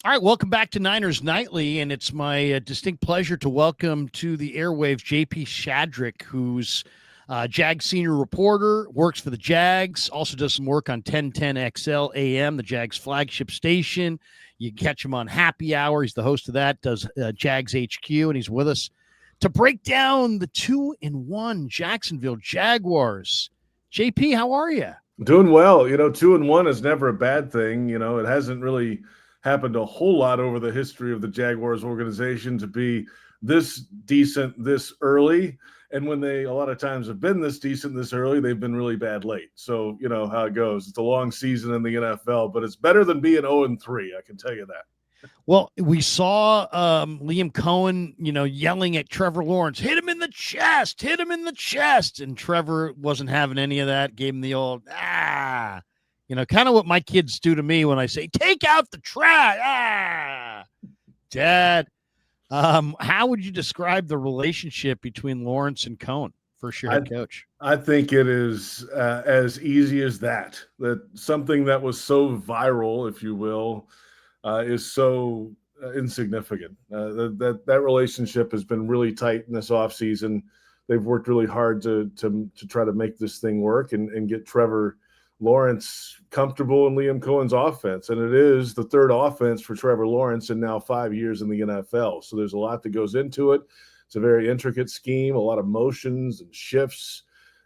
All right, welcome back to Niners Nightly, and it's my distinct pleasure to welcome to the airwaves JP Shadrick, who's Jags senior reporter, works for the Jags, also does some work on 1010XL AM, the Jags flagship station. You can catch him on Happy Hour. He's the host of that, does Jags HQ, and he's with us to break down the 2-1 Jacksonville Jaguars. JP, how are you? Doing well. 2-1 is never a bad thing. It hasn't really happened a whole lot over the history of the Jaguars organization to be this decent this early. And when they a lot of times have been this decent this early, they've been really bad late. So you know how it goes. It's a long season in the NFL, but it's better than being 0-3. I can tell you that. Well, we saw Liam Cohen, yelling at Trevor Lawerence, hit him in the chest, hit him in the chest. And Trevor wasn't having any of that, gave him the old, kind of what my kids do to me when I say, take out the trash. Dad, how would you describe the relationship between Lawerence and Cohen, first year head coach? I think it is as easy as that something that was so viral, if you will, is so insignificant. That relationship has been really tight in this offseason. They've worked really hard to try to make this thing work and get Trevor Lawerence comfortable in Liam Cohen's offense. And it is the third offense for Trevor Lawerence in now 5 years in the NFL. So there's a lot that goes into it. It's a very intricate scheme, a lot of motions and shifts,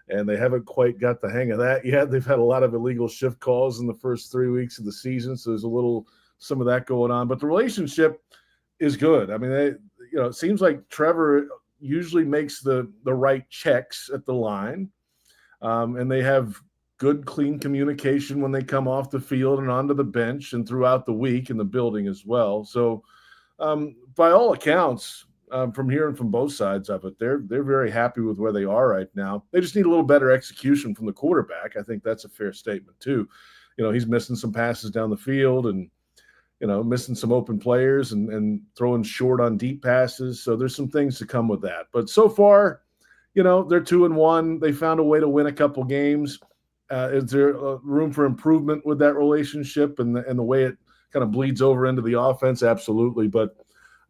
and they haven't quite got the hang of that yet. They've had a lot of illegal shift calls in the first 3 weeks of the season, so there's some of that going on, but the relationship is good. I mean, it seems like Trevor usually makes the right checks at the line, and they have good, clean communication when they come off the field and onto the bench and throughout the week in the building as well. So, by all accounts, from hearing from both sides of it, they're very happy with where they are right now. They just need a little better execution from the quarterback. I think that's a fair statement too. He's missing some passes down the field and missing some open players and throwing short on deep passes. So there's some things to come with that. But so far, they're 2-1. They found a way to win a couple games. Is there room for improvement with that relationship and the way it kind of bleeds over into the offense? Absolutely. But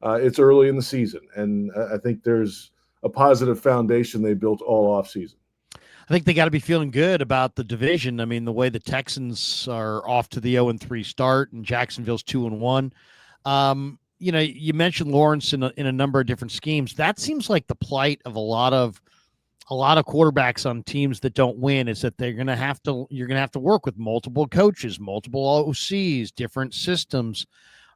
it's early in the season, and I think there's a positive foundation they built all offseason. I think they got to be feeling good about the division. I mean, the way the Texans are off to the 0-3 start and Jacksonville's 2-1. You mentioned Lawerence in a number of different schemes. That seems like the plight of a lot of quarterbacks on teams that don't win is that you're going to have to work with multiple coaches, multiple OCs, different systems.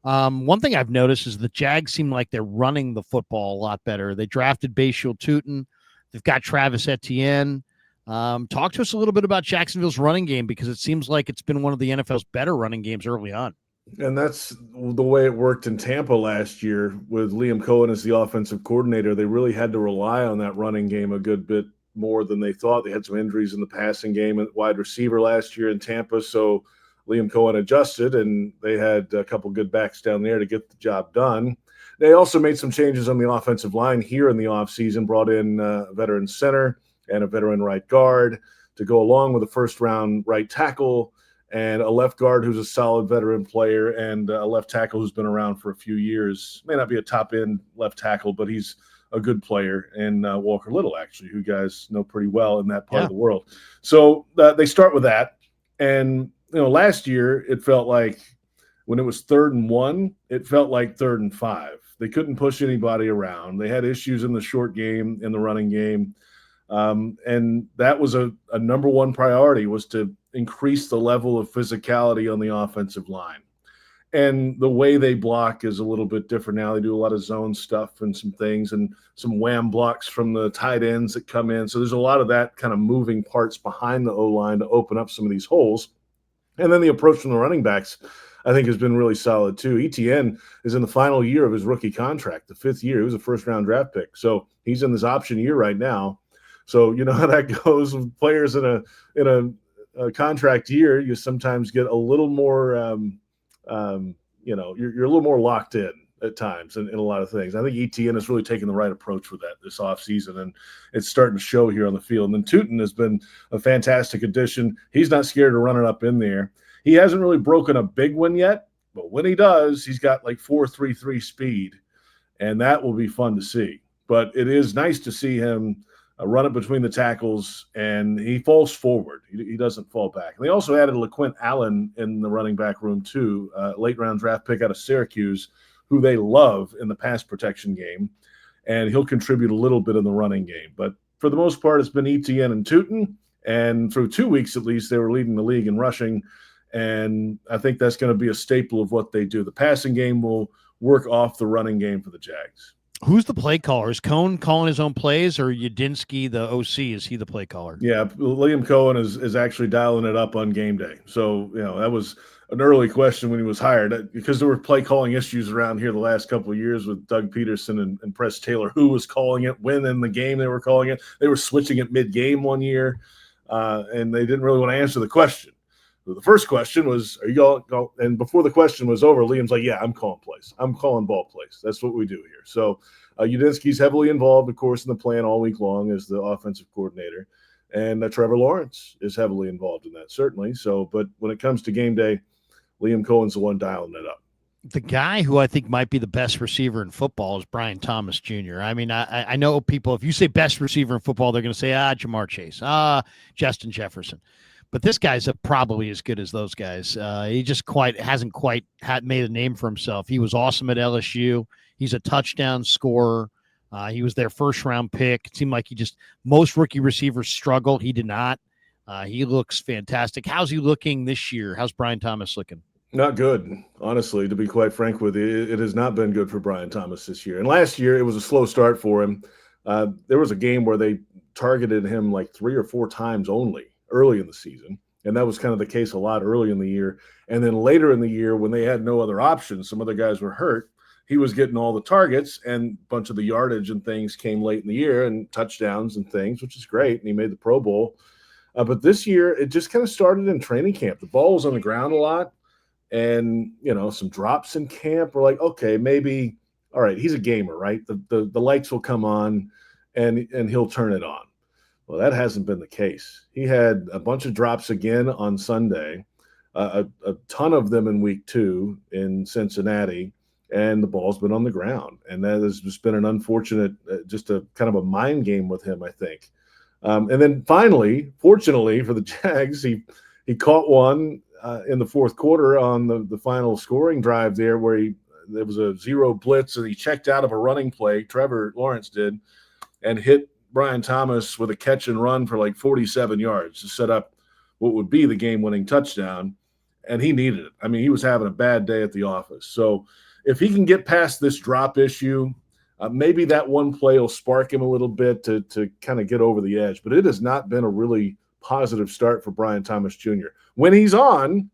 One thing I've noticed is the Jags seem like they're running the football a lot better. They drafted Bashil Tutin. They've got Travis Etienne. Talk to us a little bit about Jacksonville's running game, because it seems like it's been one of the NFL's better running games early on. And that's the way it worked in Tampa last year with Liam Cohen as the offensive coordinator. They really had to rely on that running game a good bit more than they thought. They had some injuries in the passing game at wide receiver last year in Tampa, so Liam Cohen adjusted, and they had a couple good backs down there to get the job done. They also made some changes on the offensive line here in the offseason, brought in a veteran center and a veteran right guard to go along with a first-round right tackle and a left guard who's a solid veteran player and a left tackle who's been around for a few years. May not be a top-end left tackle, but he's a good player, and Walker Little, actually, who you guys know pretty well in that part of the world. So they start with that. And, last year it felt like when it was 3rd and 1, it felt like 3rd and 5. They couldn't push anybody around. They had issues in the short game, in the running game. And that was a number one priority, was to increase the level of physicality on the offensive line. And the way they block is a little bit different now. They do a lot of zone stuff and some things and some wham blocks from the tight ends that come in. So there's a lot of that kind of moving parts behind the O-line to open up some of these holes. And then the approach from the running backs, I think, has been really solid too. Etienne is in the final year of his rookie contract, the 5th year. He was a first-round draft pick. So he's in this option year right now. So you know how that goes with players in a contract year. You sometimes get a little more you're a little more locked in at times in a lot of things. I think Etienne has really taken the right approach with that this offseason, and it's starting to show here on the field. And then Tutin has been a fantastic addition. He's not scared to run it up in there. He hasn't really broken a big one yet, But when he does, he's got like 4.33 speed, and that will be fun to see. But it is nice to see him run it between the tackles, and he falls forward. He doesn't fall back. And they also added LaQuint Allen in the running back room too, late-round draft pick out of Syracuse, who they love in the pass protection game, and he'll contribute a little bit in the running game. But for the most part, it's been Etienne and Tootin, and through 2 weeks at least, they were leading the league in rushing, and I think that's going to be a staple of what they do. The passing game will work off the running game for the Jags. Who's the play caller? Is Cohn calling his own plays, or Yadinsky, the OC, is he the play caller? Yeah, Liam Cohen is actually dialing it up on game day. So, that was an early question when he was hired, because there were play calling issues around here the last couple of years with Doug Peterson and Press Taylor, who was calling it, when in the game they were calling it. They were switching it mid-game one year, and they didn't really want to answer the question. The first question was, are you all? And before the question was over, Liam's like, yeah, I'm calling plays. I'm calling ball plays. That's what we do here. So Udinsky's heavily involved, of course, in the plan all week long as the offensive coordinator. And Trevor Lawerence is heavily involved in that, certainly. So, but when it comes to game day, Liam Cohen's the one dialing it up. The guy who I think might be the best receiver in football is Brian Thomas Jr. I mean, I know people, if you say best receiver in football, they're going to say, Jamar Chase, Justin Jefferson. But this guy's probably as good as those guys. He just hasn't quite made a name for himself. He was awesome at LSU. He's a touchdown scorer. He was their first-round pick. It seemed like most rookie receivers struggle. He did not. He looks fantastic. How's he looking this year? How's Brian Thomas looking? Not good, honestly, to be quite frank with you. It has not been good for Brian Thomas this year. And last year, it was a slow start for him. There was a game where they targeted him like 3 or 4 times only early in the season. And that was kind of the case a lot early in the year. And then later in the year, when they had no other options, some other guys were hurt, he was getting all the targets, and a bunch of the yardage and things came late in the year, and touchdowns and things, which is great. And he made the Pro Bowl. But this year, it just kind of started in training camp. The ball was on the ground a lot, and, some drops in camp. We're like, okay, maybe, all right, he's a gamer, right? The lights will come on, and he'll turn it on. Well, that hasn't been the case. He had a bunch of drops again on Sunday, a ton of them in week 2 in Cincinnati, and the ball's been on the ground. And that has just been an unfortunate, just a kind of a mind game with him, I think. And then finally, fortunately for the Jags, he caught one in the fourth quarter on the final scoring drive there, where there was a 0 blitz, and he checked out of a running play, Trevor Lawerence did, and hit Brian Thomas with a catch and run for like 47 yards to set up what would be the game-winning touchdown, and he needed it. I mean, he was having a bad day at the office. So if he can get past this drop issue, maybe that one play will spark him a little bit to kind of get over the edge. But it has not been a really positive start for Brian Thomas Jr. When he's on,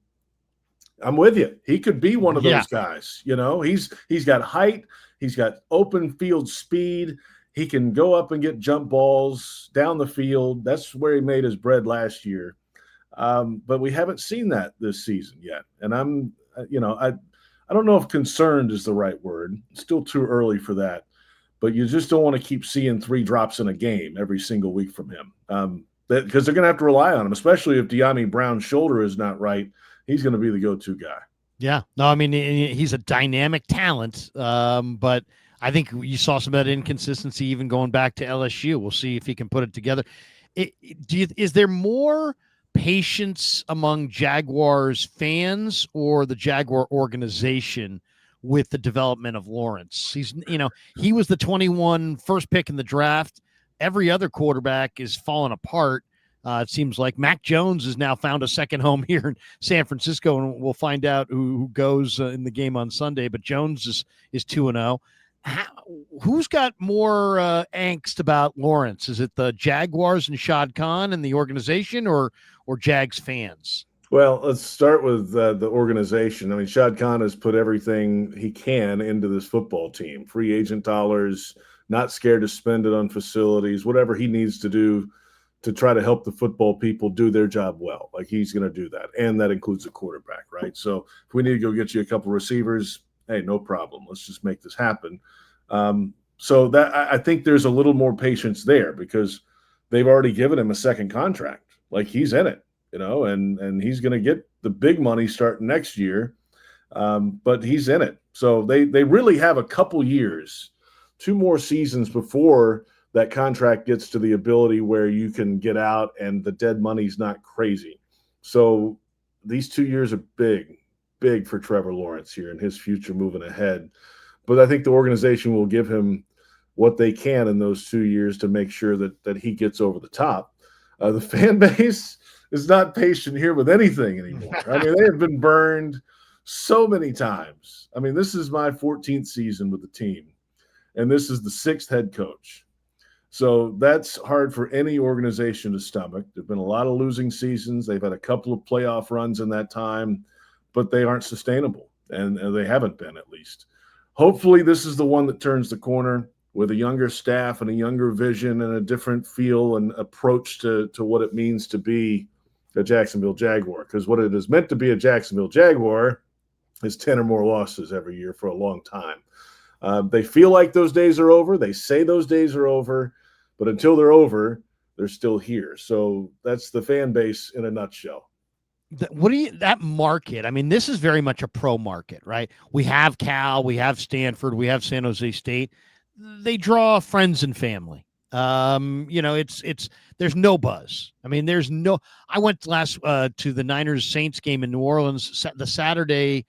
I'm with you. He could be one of those guys. He's got height. He's got open field speed. He can go up and get jump balls down the field. That's where he made his bread last year. But we haven't seen that this season yet. And I don't know if concerned is the right word. It's still too early for that. But you just don't want to keep seeing 3 drops in a game every single week from him. Because they're going to have to rely on him, especially if De'Ami Brown's shoulder is not right. He's going to be the go-to guy. Yeah. No, I mean, he's a dynamic talent, but I think you saw some of that inconsistency even going back to LSU. We'll see if he can put it together. Is there more patience among Jaguars fans or the Jaguar organization with the development of Lawerence? He was the 21 first pick in the draft. Every other quarterback is falling apart. It seems like Mac Jones has now found a second home here in San Francisco, and we'll find out who goes in the game on Sunday. But Jones is 2-0. Who's got more angst about Lawerence? Is it the Jaguars and Shad Khan and the organization, or Jags fans? Well, let's start with the organization. I mean, Shad Khan has put everything he can into this football team. Free agent dollars, not scared to spend it on facilities, whatever he needs to do to try to help the football people do their job well. Like, he's going to do that. And that includes a quarterback, right? So if we need to go get you a couple receivers, hey, no problem. Let's just make this happen. So that I think there's a little more patience there because they've already given him a second contract. Like, he's in it, and he's going to get the big money starting next year. But he's in it. So they really have a couple years, 2 more seasons before that contract gets to the ability where you can get out and the dead money's not crazy. So these 2 years are big for Trevor Lawrence here and his future moving ahead. But I think the organization will give him what they can in those 2 years to make sure that he gets over the top. The fan base is not patient here with anything anymore. I mean, they have been burned so many times. I mean, this is my 14th season with the team, and this is the 6th head coach. So that's hard for any organization to stomach. There've been a lot of losing seasons. They've had a couple of playoff runs in that time, but they aren't sustainable, and they haven't been, at least. Hopefully, this is the one that turns the corner with a younger staff and a younger vision and a different feel and approach to what it means to be a Jacksonville Jaguar. Because what it is meant to be a Jacksonville Jaguar is 10 or more losses every year for a long time. They feel like those days are over. They say those days are over, but until they're over, they're still here. So that's the fan base in a nutshell. That market? I mean, this is very much a pro market, right? We have Cal, we have Stanford, we have San Jose State. They draw friends and family. It's there's no buzz. I mean, I went last to the Niners Saints game in New Orleans the Saturday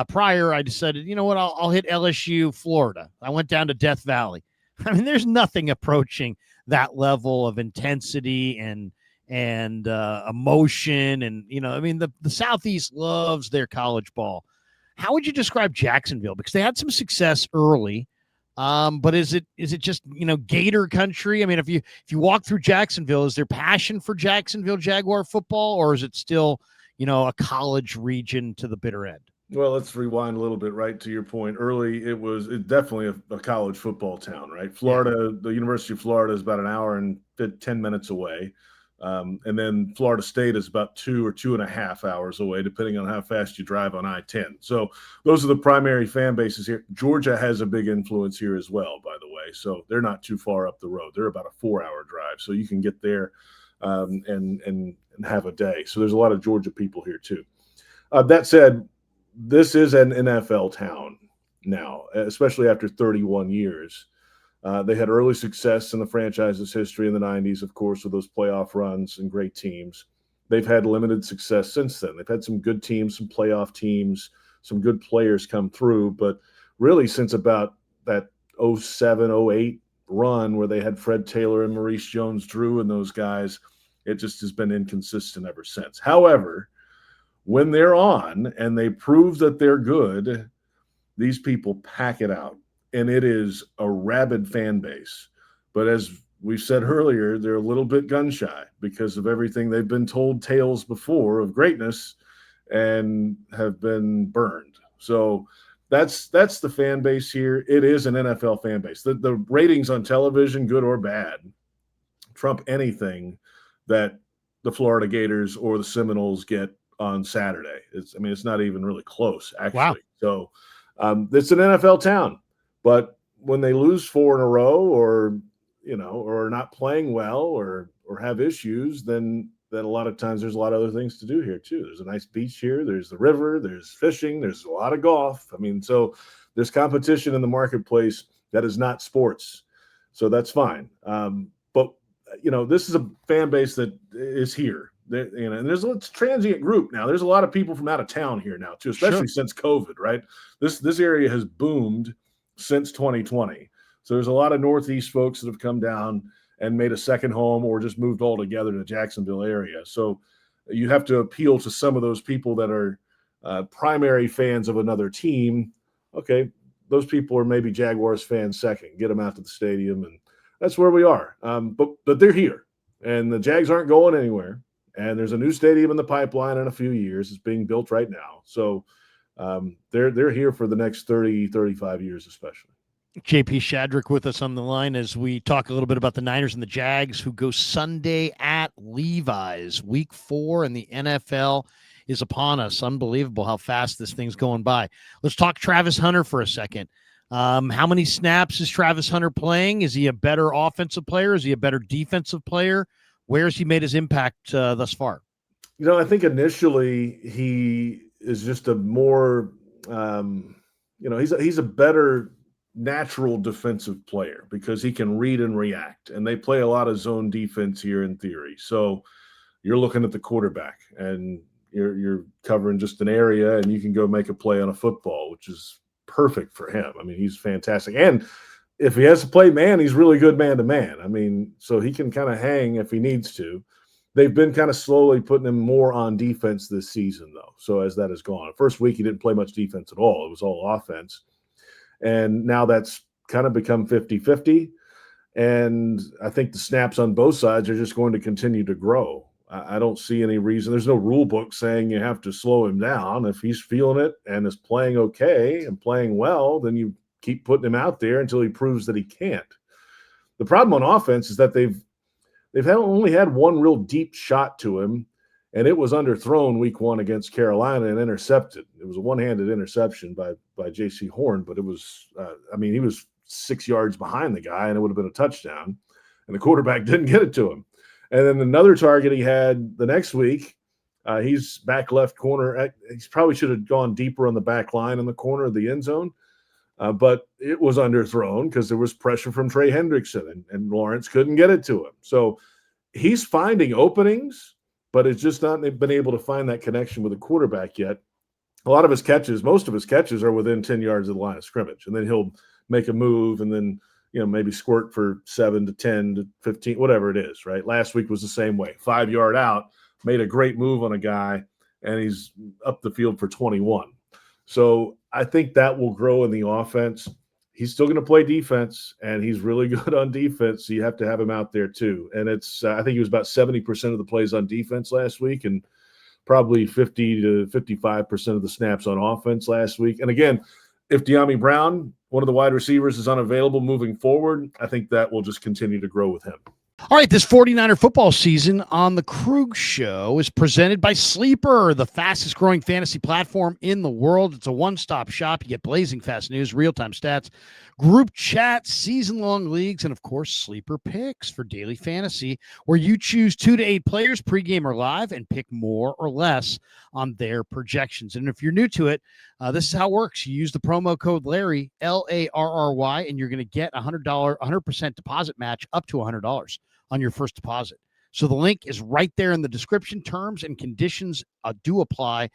prior. I decided, you know what, I'll hit LSU, Florida. I went down to Death Valley. I mean, there's nothing approaching that level of intensity and emotion. And, I mean, the Southeast loves their college ball. How would you describe Jacksonville? Because they had some success early. But is it just, Gator country? I mean, if you walk through Jacksonville, is there passion for Jacksonville Jaguar football, or is it still, a college region to the bitter end? Well, let's rewind a little bit, right to your point. Early, it definitely a college football town, right? Florida, yeah. The University of Florida is about an hour and 10 minutes away. And then Florida State is about 2 or 2.5 hours away, depending on how fast you drive on I-10. So those are the primary fan bases here. Georgia has a big influence here as well, by the way. So they're not too far up the road. They're about a 4-hour drive. So you can get there and have a day. So there's a lot of Georgia people here too. That said, this is an NFL town now, especially after 31 years. They had early success in the franchise's history in the 90s, of course, with those playoff runs and great teams. They've had limited success since then. They've had some good teams, some playoff teams, some good players come through. But really, since about that 07, 08 run where they had Fred Taylor and Maurice Jones-Drew and those guys, it just has been inconsistent ever since. However, when they're on and they prove that they're good, these people pack it out. And it is a rabid fan base. But as we said earlier, they're a little bit gun shy because of everything they've been told tales before of greatness and have been burned. So that's the fan base here. It is an NFL fan base. The ratings on television, good or bad, trump anything that the Florida Gators or the Seminoles get on Saturday. It's not even really close, actually. Wow. So it's an NFL town. But when they lose 4 in a row or not playing well or have issues, then a lot of times there's a lot of other things to do here too. There's a nice beach here. There's the river. There's fishing. There's a lot of golf. I mean, so there's competition in the marketplace that is not sports. So that's fine. But this is a fan base that is here. And there's a transient group now. There's a lot of people from out of town here now too, especially since COVID, right? This area has boomed since 2020. So there's a lot of Northeast folks that have come down and made a second home or just moved altogether to the Jacksonville area. So you have to appeal to some of those people that are primary fans of another team. Okay, those people are maybe Jaguars fans second. Get them out to the stadium, and that's where we are. But they're here, and the Jags aren't going anywhere. And there's a new stadium in the pipeline in a few years. It's being built right now. So they're here for the next 30, 35 years, especially. JP Shadrick with us on the line as we talk a little bit about the Niners and the Jags, who go Sunday at Levi's. Week 4 in the NFL is upon us. Unbelievable how fast this thing's going by. Let's talk Travis Hunter for a second. How many snaps is Travis Hunter playing? Is he a better offensive player? Is he a better defensive player? Where has he made his impact thus far? I think initially he is just a more he's a better natural defensive player because he can read and react, and they play a lot of zone defense here in theory. So you're looking at the quarterback, and you're covering just an area, and you can go make a play on a football, which is perfect for him. I mean, he's fantastic. And if he has to play man, he's really good man to man. I mean, so he can kind of hang if he needs to. They've been kind of slowly putting him more on defense this season, though. So as that has gone, first week he didn't play much defense at all. It was all offense. And now that's kind of become 50-50. And I think the snaps on both sides are just going to continue to grow. I don't see any reason. There's no rule book saying you have to slow him down. If he's feeling it and is playing okay and playing well, then you keep putting him out there until he proves that he can't. The problem on offense is that they've only had one real deep shot to him, and it was underthrown week 1 against Carolina and intercepted. It was a one-handed interception by J.C. Horn, but it was he was 6 yards behind the guy, and it would have been a touchdown, and the quarterback didn't get it to him. And then another target he had the next week, he's back left corner. He probably should have gone deeper on the back line in the corner of the end zone, but it was underthrown because there was pressure from Trey Hendrickson, and Lawerence couldn't get it to him. So he's finding openings, but it's just not been able to find that connection with the quarterback yet. A lot of his catches, most of his catches are within 10 yards of the line of scrimmage, and then he'll make a move and then maybe squirt for 7 to 10 to 15, whatever it is, right? Last week was the same way. 5 yard out, made a great move on a guy, and he's up the field for 21. So I think that will grow in the offense. He's still going to play defense, and he's really good on defense, so you have to have him out there too. And it's I think he was about 70% of the plays on defense last week and probably 50 to 55% of the snaps on offense last week. And again, if De'Ami Brown, one of the wide receivers, is unavailable moving forward, I think that will just continue to grow with him. All right, this 49er football season on the Krug Show is presented by Sleeper, the fastest growing fantasy platform in the world. It's a one-stop shop. You get blazing fast news, real-time stats, group chat, season-long leagues, and, of course, Sleeper picks for daily fantasy, where you choose 2 to 8 players pregame or live and pick more or less on their projections. And if you're new to it, this is how it works. You use the promo code Larry, Larry, and you're going to get a $100% deposit match up to $100 on your first deposit. So the link is right there in the description. Terms and conditions do apply.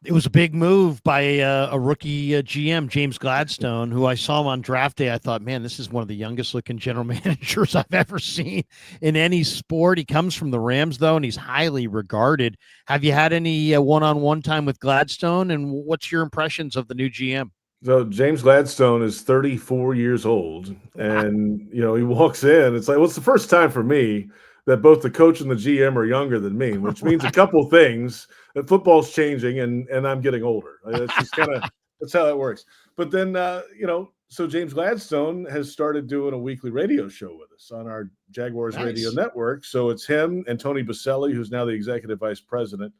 It was a big move by a rookie GM, James Gladstone, who I saw him on draft day. I thought, man, this is one of the youngest looking general managers I've ever seen in any sport. He comes from the Rams, though, and he's highly regarded. Have you had any one-on-one time with Gladstone, and what's your impressions of the new GM? So James Gladstone is 34 years old, and he walks in. It's like, well, it's the first time for me that both the coach and the GM are younger than me, which means a couple things. That football's changing, and I'm getting older. It's just that's how it works. But then so James Gladstone has started doing a weekly radio show with us on our Jaguars radio network. So it's him and Tony Baselli, who's now the executive vice president.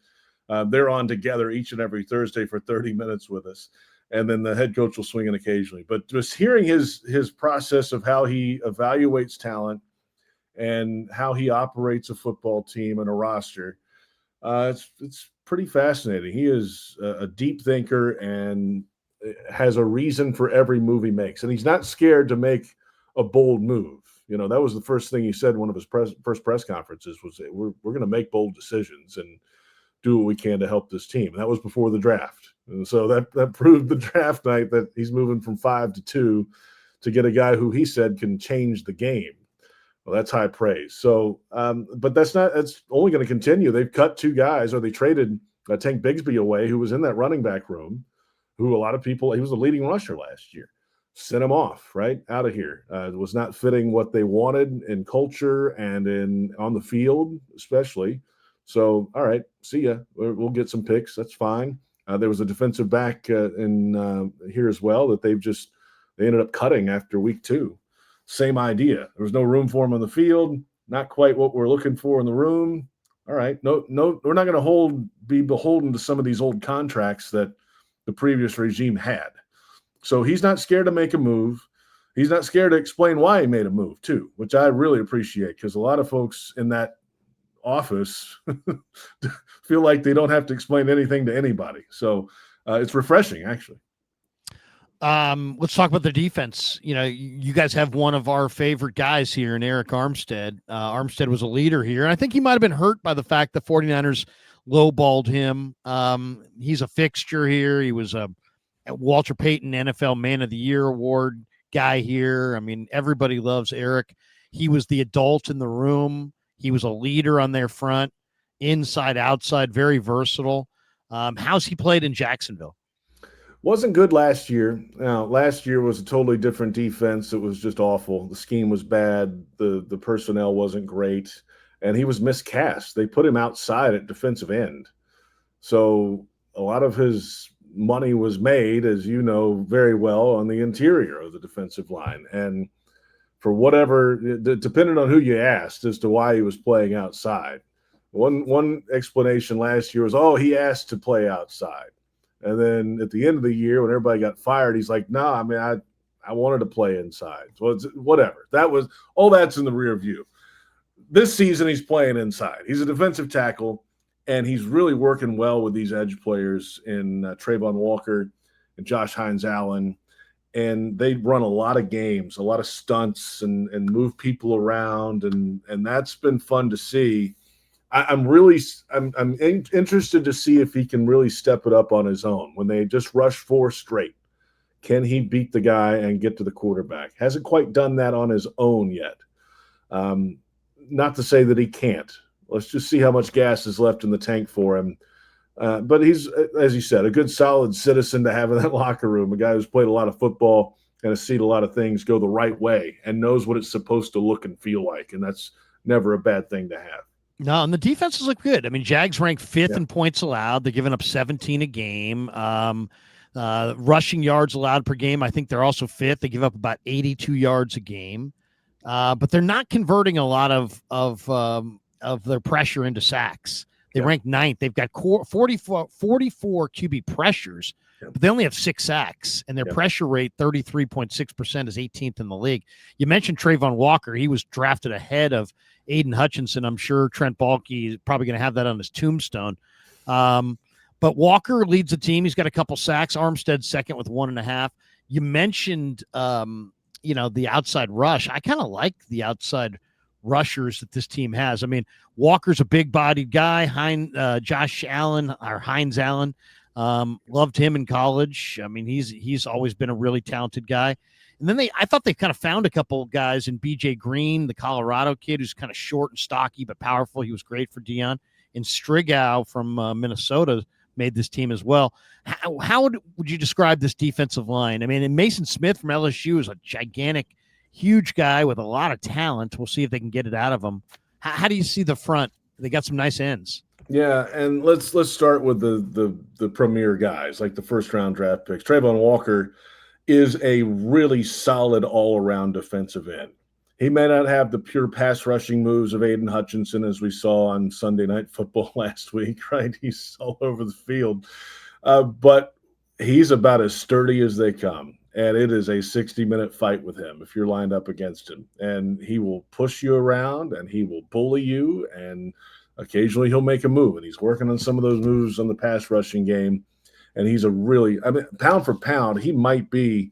They're on together each and every Thursday for 30 minutes with us. And then the head coach will swing in occasionally. But just hearing his process of how he evaluates talent and how he operates a football team and a roster, it's pretty fascinating. He is a deep thinker and has a reason for every move he makes. And he's not scared to make a bold move. That was the first thing he said in one of his first press conferences was, we're going to make bold decisions and do what we can to help this team. And that was before the draft. And so that proved the draft night that he's moving from 5 to 2 to get a guy who he said can change the game. Well, that's high praise. So, but that's only going to continue. They've cut 2 guys, or they traded Tank Bigsby away, who was in that running back room, who a lot of people, he was the leading rusher last year. Sent him off, right out of here. It was not fitting what they wanted in culture and on the field, especially. So, all right, see ya. We'll get some picks. That's fine. There was a defensive back in here as well that they ended up cutting after week 2. Same idea. There was no room for him on the field. Not quite what we're looking for in the room. All right, no, we're not going to be beholden to some of these old contracts that the previous regime had. So he's not scared to make a move. He's not scared to explain why he made a move too, which I really appreciate, because a lot of folks in that office feel like they don't have to explain anything to anybody. So It's refreshing, actually. Let's talk about the defense. You guys have one of our favorite guys here in Eric Armstead. Armstead was a leader here, and I think he might have been hurt by the fact the 49ers lowballed him. He's a fixture here. He was a Walter Payton NFL Man of the Year award guy here. I mean, everybody loves Eric. He was the adult in the room. He was a leader on their front, inside, outside, very versatile. How's he played in Jacksonville? Wasn't good last year. Now, last year was a totally different defense. It was just awful. The scheme was bad. The personnel wasn't great, and he was miscast. They put him outside at defensive end. So a lot of his money was made, as you know very well, on the interior of the defensive line. And for whatever, depending on who you asked as to why he was playing outside. One explanation last year was, he asked to play outside. And then at the end of the year, when everybody got fired, he's like, "No, I mean, I wanted to play inside." So it's whatever. That was all. That's in the rear view. This season, he's playing inside. He's a defensive tackle, and he's really working well with these edge players in Trayvon Walker and Josh Hines-Allen. And they run a lot of games, a lot of stunts, and move people around, and that's been fun to see. I'm interested to see if he can really step it up on his own. When they just rush 4 straight, can he beat the guy and get to the quarterback? Hasn't quite done that on his own yet. Not to say that he can't. Let's just see how much gas is left in the tank for him. But he's, as you said, a good, solid citizen to have in that locker room, a guy who's played a lot of football and has seen a lot of things go the right way and knows what it's supposed to look and feel like, and that's never a bad thing to have. No, and the defenses look good. I mean, Jags ranked 5th in points allowed. They're giving up 17 a game. Rushing yards allowed per game, I think they're also 5th. They give up about 82 yards a game. But they're not converting a lot of their pressure into sacks. They rank 9th. They've got 44 QB pressures, but they only have 6 sacks, and their pressure rate, 33.6%, is 18th in the league. You mentioned Trayvon Walker. He was drafted ahead of Aiden Hutchinson. I'm sure Trent Baalke is probably going to have that on his tombstone. But Walker leads the team. He's got a couple sacks. Armstead's second with 1.5. You mentioned, the outside rush. I kind of like the outside rushers that this team has. I mean, Walker's a big-bodied guy. Josh Allen, or Hines-Allen, loved him in college. I mean, he's always been a really talented guy. And then I thought they kind of found a couple of guys in B.J. Green, the Colorado kid, who's kind of short and stocky but powerful. He was great for Dion. And Strigow from Minnesota made this team as well. How would you describe this defensive line? I mean, and Mason Smith from LSU is a gigantic, huge guy with a lot of talent. We'll see if they can get it out of him. How do you see the front? They got some nice ends. Yeah, and let's start with the premier guys, like the first-round draft picks. Trayvon Walker is a really solid all-around defensive end. He may not have the pure pass rushing moves of Aiden Hutchinson, as we saw on Sunday Night Football last week, right? He's all over the field. But he's about as sturdy as they come. And it is a 60-minute fight with him if you're lined up against him. And he will push you around, and he will bully you, and occasionally he'll make a move. And he's working on some of those moves on the pass rushing game. And he's pound for pound, he might be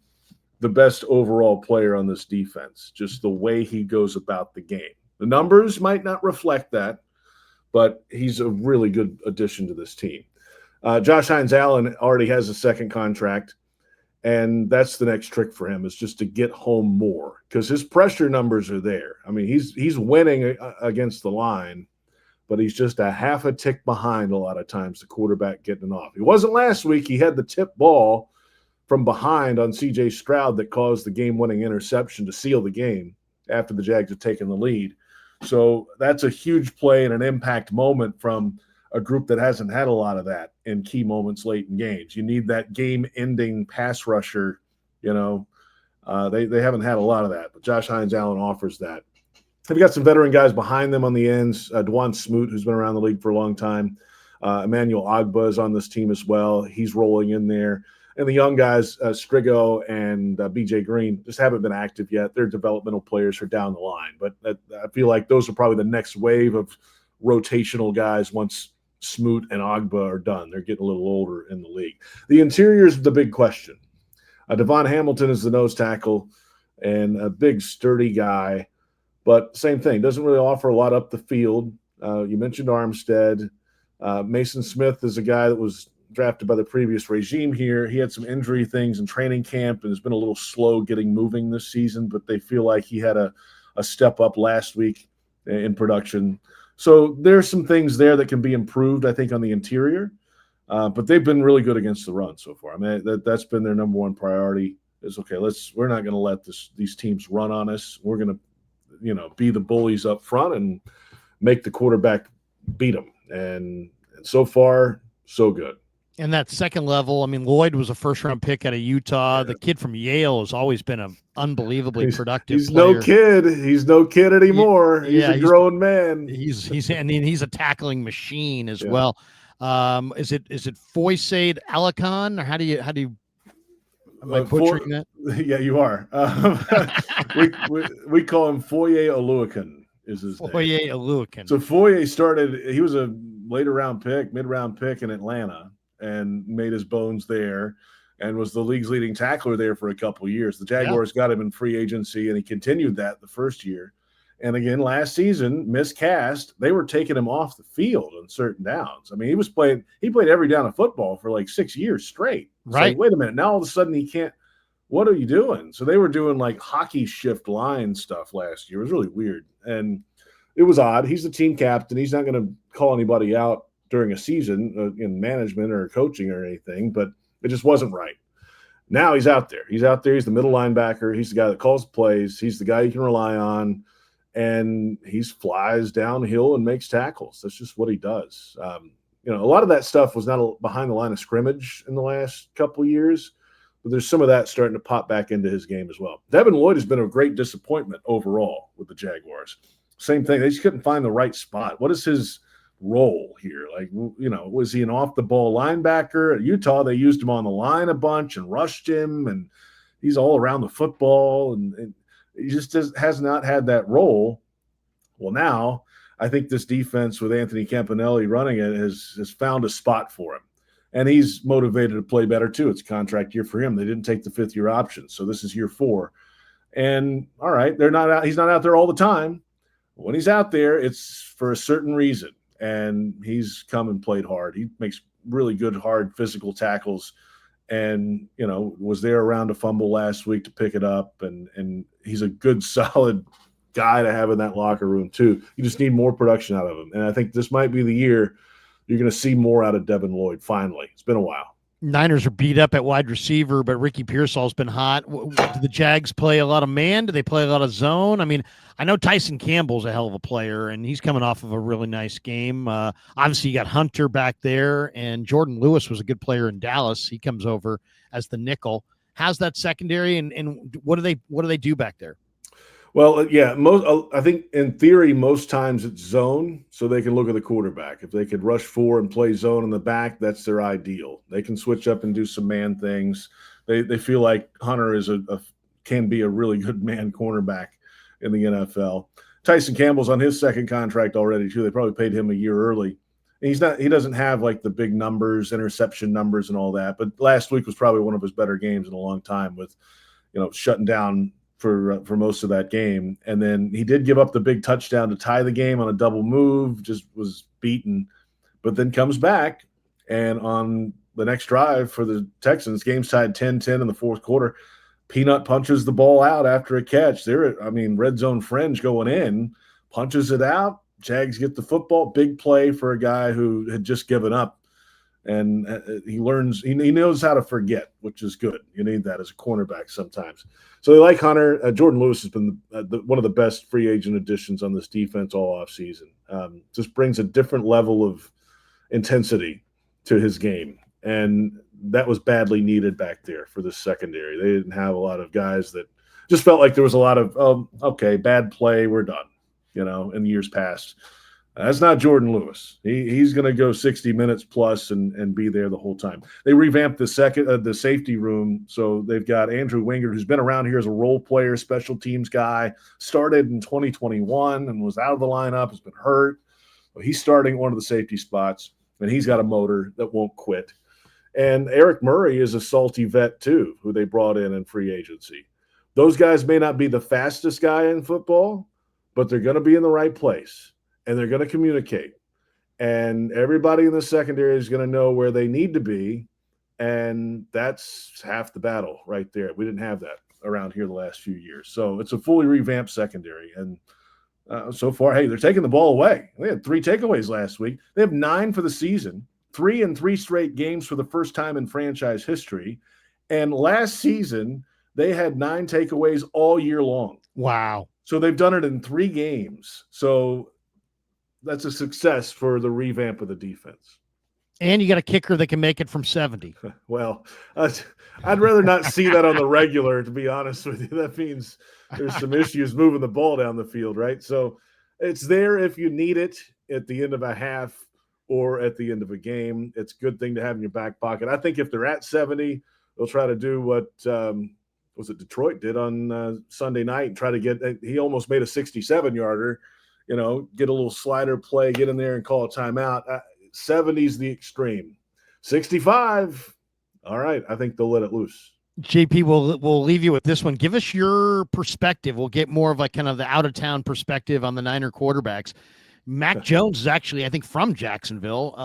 the best overall player on this defense, just the way he goes about the game. The numbers might not reflect that, but he's a really good addition to this team. Josh Hines-Allen already has a second contract, and that's the next trick for him, is just to get home more, because his pressure numbers are there. I mean, he's winning against the line, but he's just a half a tick behind a lot of times the quarterback getting off. He wasn't last week. He had the tip ball from behind on C.J. Stroud that caused the game-winning interception to seal the game after the Jags had taken the lead. So that's a huge play and an impact moment from a group that hasn't had a lot of that in key moments late in games. You need that game-ending pass rusher. They haven't had a lot of that, but Josh Hines-Allen offers that. They've got some veteran guys behind them on the ends. Dwan Smoot, who's been around the league for a long time. Emmanuel Ogbah is on this team as well. He's rolling in there. And the young guys, Strigo and B.J. Green, just haven't been active yet. They're developmental players for down the line. But I feel like those are probably the next wave of rotational guys once Smoot and Ogba are done. They're getting a little older in the league. The interior is the big question. Devon Hamilton is the nose tackle and a big, sturdy guy. But same thing, doesn't really offer a lot up the field. You mentioned Armstead. Mason Smith is a guy that was drafted by the previous regime here. He had some injury things in training camp and has been a little slow getting moving this season, but they feel like he had a step up last week in production. So there's some things there that can be improved, I think, on the interior. But they've been really good against the run so far. I mean, that's been their number one priority is, okay, we're not going to let these teams run on us. We're going to, be the bullies up front and make the quarterback beat them. And so far, so good. And that second level, I mean, Lloyd was a first-round pick out of Utah. Yeah. The kid from Yale has always been an unbelievably productive player. No kid. He's no kid anymore. He's a grown man. He's a tackling machine as well. Is it Foysaid Alicon, or how do you am I butchering that? Yeah, you are. we call him Foye Oluokun is his name. Foye Oluokun. So Foye he was a mid-round pick in Atlanta and made his bones there and was the league's leading tackler there for a couple of years. The Jaguars got him in free agency, and he continued that the first year. And again, last season, miscast, they were taking him off the field on certain downs. I mean, he played every down of football for like 6 years straight. Right. Like, wait a minute. Now all of a sudden he can't. What are you doing? So they were doing like hockey shift line stuff last year. It was really weird. And it was odd. He's the team captain. He's not going to call anybody out during a season in management or coaching or anything, but it just wasn't right. Now he's out there. He's the middle linebacker. He's the guy that calls plays. He's the guy you can rely on. And he flies downhill and makes tackles. That's just what he does. A lot of that stuff was not behind the line of scrimmage in the last couple of years, but there's some of that starting to pop back into his game as well. Devin Lloyd has been a great disappointment overall with the Jaguars. Same thing. They just couldn't find the right spot. What is his role here? Like, was he an off-the-ball linebacker? At Utah, they used him on the line a bunch and rushed him, and he's all around the football, and he just has not had that role. Well, now I think this defense with Anthony Campanelli running it has found a spot for him. And he's motivated to play better, too. It's a contract year for him. They didn't take the fifth-year option, so this is year 4. And, all right, he's not out there all the time. When he's out there, it's for a certain reason. And he's come and played hard. He makes really good, hard physical tackles. And, was there around a fumble last week to pick it up. And he's a good, solid guy to have in that locker room, too. You just need more production out of him. And I think this might be the year you're going to see more out of Devin Lloyd, finally. It's been a while. Niners are beat up at wide receiver, but Ricky Pearsall's been hot. Do the Jags play a lot of man? Do they play a lot of zone? I mean, I know Tyson Campbell's a hell of a player, and he's coming off of a really nice game. Obviously, you got Hunter back there, and Jordan Lewis was a good player in Dallas. He comes over as the nickel. How's that secondary, and what do they do back there? Well, yeah, I think in theory, most times it's zone, so they can look at the quarterback. If they could rush 4 and play zone in the back, that's their ideal. They can switch up and do some man things. They feel like Hunter can be a really good man cornerback in the NFL. Tyson Campbell's on his second contract already, too. They probably paid him a year early. And he doesn't have like the big numbers, interception numbers and all that, but last week was probably one of his better games in a long time with, shutting down for most of that game. And then he did give up the big touchdown to tie the game on a double move, just was beaten, but then comes back. And on the next drive for the Texans, game's tied 10-10 in the fourth quarter. Peanut punches the ball out after a catch. Red zone fringe going in, punches it out. Jags get the football. Big play for a guy who had just given up. And he knows how to forget, which is good. You need that as a cornerback sometimes. So they like Hunter. Jordan Lewis has been one of the best free agent additions on this defense all offseason. Just brings a different level of intensity to his game. And that was badly needed back there for the secondary. They didn't have a lot of guys that just felt like there was a lot of, bad play, we're done, in years past. That's not Jordan Lewis. He's going to go 60 minutes plus and be there the whole time. They revamped the safety room, so they've got Andrew Wingard, who's been around here as a role player, special teams guy, started in 2021 and was out of the lineup, has been hurt. He's starting one of the safety spots. and he's got a motor that won't quit. And Eric Murray is a salty vet too, who they brought in free agency. Those guys may not be the fastest guy in football, but they're going to be in the right place, and they're going to communicate. And everybody in the secondary is going to know where they need to be, and that's half the battle right there. We didn't have that around here the last few years. So it's a fully revamped secondary, and so far, hey, they're taking the ball away. They had 3 takeaways last week. They have 9 for the season, 3 in 3 straight games for the first time in franchise history. And last season, they had 9 takeaways all year long. Wow. So they've done it in 3 games. So that's a success for the revamp of the defense. And you got a kicker that can make it from 70. Well, I'd rather not see that on the regular, to be honest with you. That means there's some issues moving the ball down the field, right? So it's there if you need it at the end of a half or at the end of a game. It's a good thing to have in your back pocket. I think if they're at 70, they'll try to do what was it Detroit did on Sunday night and try to get – he almost made a 67-yarder, get a little slider play, get in there and call a timeout. 70's the extreme. 65, all right, I think they'll let it loose. JP, we'll leave you with this one. Give us your perspective. We'll get more of like kind of the out-of-town perspective on the Niner quarterbacks. Mac Jones is actually, I think, from Jacksonville.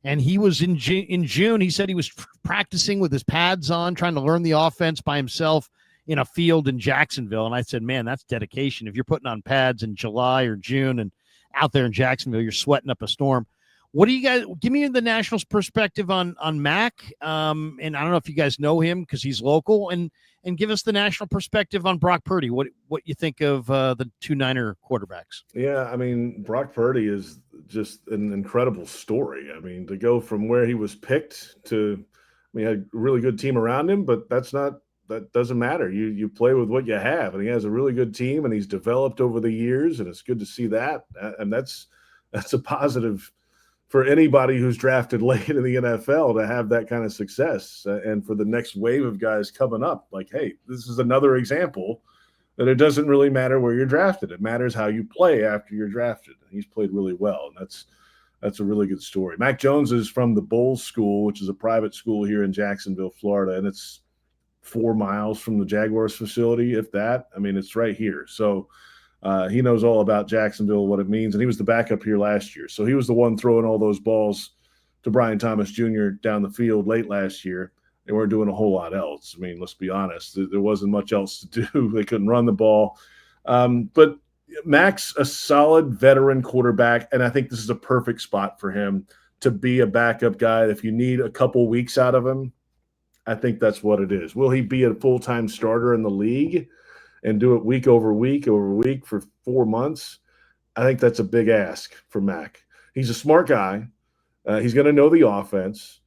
And he was in June. He said he was practicing with his pads on, trying to learn the offense by himself in a field in Jacksonville. And I said, man, that's dedication. If you're putting on pads in July or June and out there in Jacksonville, you're sweating up a storm. What do you guys give me the Nationals perspective on Mac? And I don't know if you guys know him because he's local, and give us the national perspective on Brock Purdy. What you think of the 2 Niner quarterbacks? Yeah, I mean, Brock Purdy is just an incredible story. I mean, to go from where he was picked to, he had a really good team around him, but that doesn't matter. You play with what you have, and he has a really good team, and he's developed over the years, and it's good to see that. And that's a positive for anybody who's drafted late in the NFL to have that kind of success, and for the next wave of guys coming up. Like, hey, this is another example that it doesn't really matter where you're drafted. It matters how you play after you're drafted. And he's played really well, and that's a really good story. Mac Jones is from the Bolles School, which is a private school here in Jacksonville, Florida, and it's 4 miles from the Jaguars facility, if that. I mean, it's right here. So he knows all about Jacksonville, what it means, and he was the backup here last year. So he was the one throwing all those balls to Brian Thomas Jr. down the field late last year. They weren't doing a whole lot else. I mean, let's be honest. There wasn't much else to do. They couldn't run the ball. But Mac's a solid veteran quarterback, and I think this is a perfect spot for him to be a backup guy. If you need a couple weeks out of him, I think that's what it is. Will he be a full-time starter in the league and do it week over week for 4 months? I think that's a big ask for Mac. He's a smart guy. He's going to know the offense.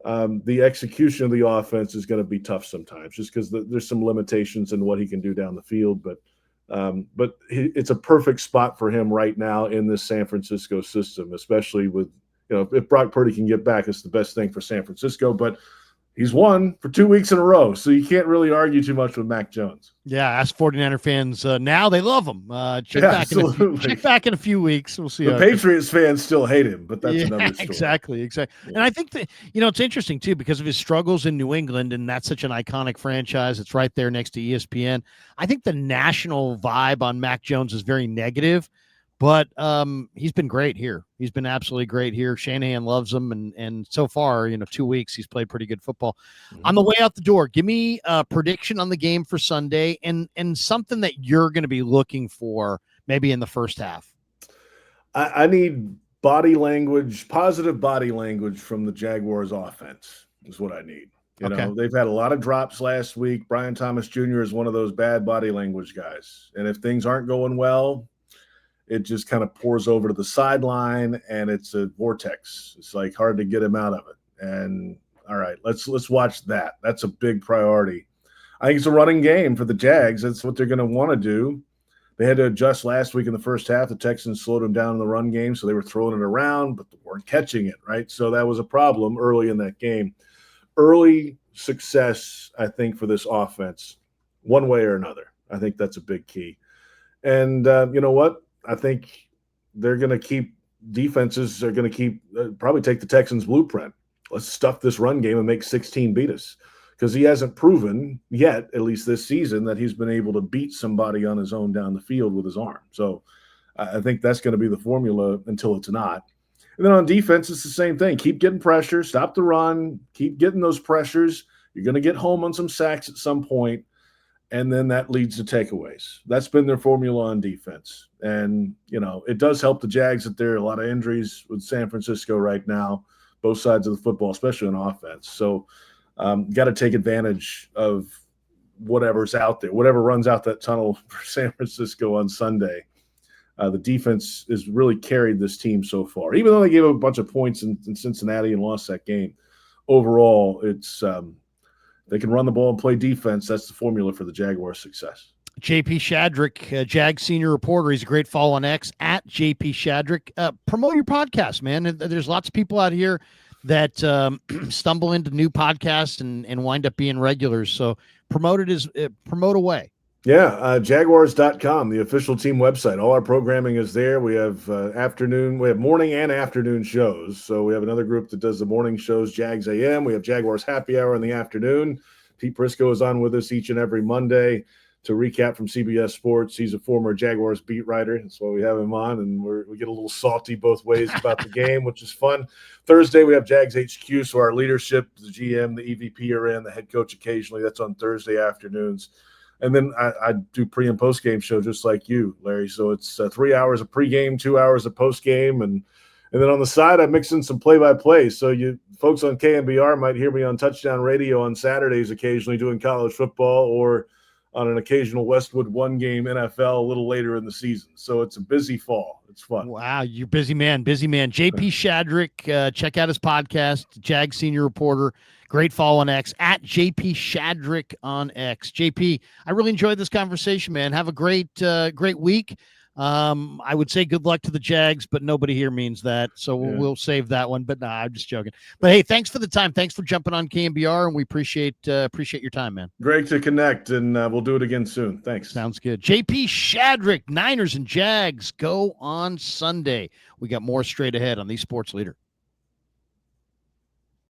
The execution of the offense is going to be tough sometimes just because there's some limitations in what he can do down the field. But it's a perfect spot for him right now in this San Francisco system, especially with, if Brock Purdy can get back, it's the best thing for San Francisco. But he's won for 2 weeks in a row, so you can't really argue too much with Mac Jones. Yeah, ask 49er fans now. They love him. Check back in a few weeks. We'll see. The Patriots fans still hate him, but that's another story. Exactly. Yeah. And I think that, it's interesting, too, because of his struggles in New England, and that's such an iconic franchise. It's right there next to ESPN. I think the national vibe on Mac Jones is very negative. But he's been great here. He's been absolutely great here. Shanahan loves him, and so far, 2 weeks, he's played pretty good football. Mm-hmm. On the way out the door, give me a prediction on the game for Sunday and something that you're going to be looking for maybe in the first half. I need body language, positive body language from the Jaguars offense is what I need. They've had a lot of drops last week. Brian Thomas Jr. is one of those bad body language guys. And if things aren't going well, it just kind of pours over to the sideline, and it's a vortex. It's like hard to get him out of it. And all right, let's watch that. That's a big priority. I think it's a running game for the Jags. That's what they're going to want to do. They had to adjust last week in the first half. The Texans slowed them down in the run game, so they were throwing it around, but they weren't catching it, right? So that was a problem early in that game. Early success, I think, for this offense, one way or another. I think that's a big key. And you know what? I think they're going to keep defenses are going to keep probably take the Texans' blueprint. Let's stuff this run game and make 16 beat us, because he hasn't proven yet, at least this season, that he's been able to beat somebody on his own down the field with his arm. So I think that's going to be the formula until it's not. And then on defense, it's the same thing. Keep getting pressure, stop the run, keep getting those pressures. You're going to get home on some sacks at some point, and then that leads to takeaways. That's been their formula on defense. And, it does help the Jags that there are a lot of injuries with San Francisco right now, both sides of the football, especially on offense. So got to take advantage of whatever's out there, whatever runs out that tunnel for San Francisco on Sunday. The defense has really carried this team so far. Even though they gave up a bunch of points in Cincinnati and lost that game, overall, it's they can run the ball and play defense. That's the formula for the Jaguars' success. JP Shadrick, Jag senior reporter. He's a great follow on X at JP Shadrick. Promote your podcast, man. There's lots of people out here that stumble into new podcasts and wind up being regulars. So promote away. Yeah, Jaguars.com, the official team website. All our programming is there. We have morning and afternoon shows. So we have another group that does the morning shows, Jags AM. We have Jaguars Happy Hour in the afternoon. Pete Prisco is on with us each and every Monday to recap from CBS Sports. He's a former Jaguars beat writer. That's why we have him on, and we get a little salty both ways about the game, which is fun. Thursday, we have Jags HQ, so our leadership, the GM, the EVP are in, the head coach occasionally. That's on Thursday afternoons. And then I do pre- and post-game show just like you, Larry. So it's 3 hours of pregame, 2 hours of postgame, and then on the side, I mix in some play-by-play. So you folks on KMBR might hear me on Touchdown Radio on Saturdays occasionally doing college football, or on an occasional Westwood one-game NFL a little later in the season. So it's a busy fall. It's fun. Wow, you're busy man. JP Shadrick, check out his podcast, Jag Senior Reporter. Great follow on X, at JP Shadrick on X. JP, I really enjoyed this conversation, man. Have a great week. I would say good luck to the Jags, but nobody here means that. So we'll save that one. But I'm just joking. But hey, thanks for the time. Thanks for jumping on KMBR, and we appreciate your time, man. Great to connect, and we'll do it again soon. Thanks. Sounds good. JP Shadrick, Niners and Jags go on Sunday. We got more straight ahead on the Sports Leader.